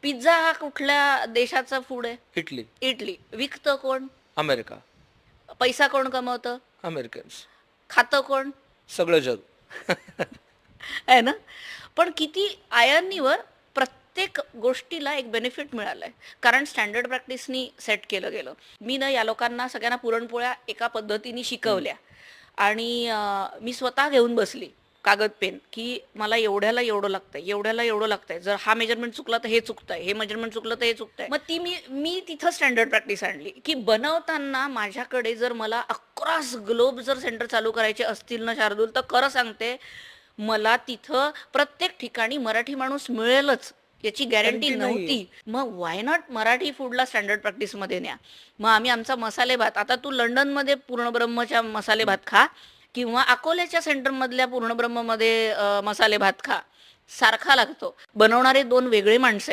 Pizza हा कुठल्या देशाचा फूड आहे? इटली. इटली. विकतं कोण? अमेरिका. पैसा कोण कमवतं? अमेरिकन्स. खातं कोण? सगळं जग. आहे ना. पण किती आयर्नीवर प्रत्येक गोष्टीला एक बेनिफिट मिळालंय, कारण स्टँडर्ड प्रॅक्टिसनी सेट केलं गेलं. मी ना या लोकांना सगळ्यांना पुरणपोळ्या एका पद्धतीने शिकवल्या आणि मी स्वतः घेऊन बसली कागद पेन, की मला एवढ्याला एवढं लागतंय, एवढ्याला एवढं लागतंय, जर हा मेजरमेंट चुकला तर हे चुकतंय, हे मेजरमेंट चुकलं तर हे चुकतंय. मग ती मी तिथं स्टँडर्ड प्रॅक्टिस आणली, की बनवताना माझ्याकडे जर मला अक्रॉस ग्लोब जर सेंटर चालू करायचे असतील ना शार्दूल, तर खरं सांगते मला तिथं प्रत्येक ठिकाणी मराठी माणूस मिळेलच याची गॅरंटी Guarantee नाही. नव्हती. मग वाय नॉट मराठी फूडला स्टँडर्ड प्रॅक्टिसमध्ये न्या. मग आम्ही आमचा मसाले भात, आता तू लंडनमध्ये पूर्णब्रह्मच्या मसाले भात खा किंवा अकोल्याच्या सेंटरमधल्या पूर्णब्रह्ममध्ये मसाले भात खा, सारखा लागतो. बनवणारे दोन वेगळे माणसं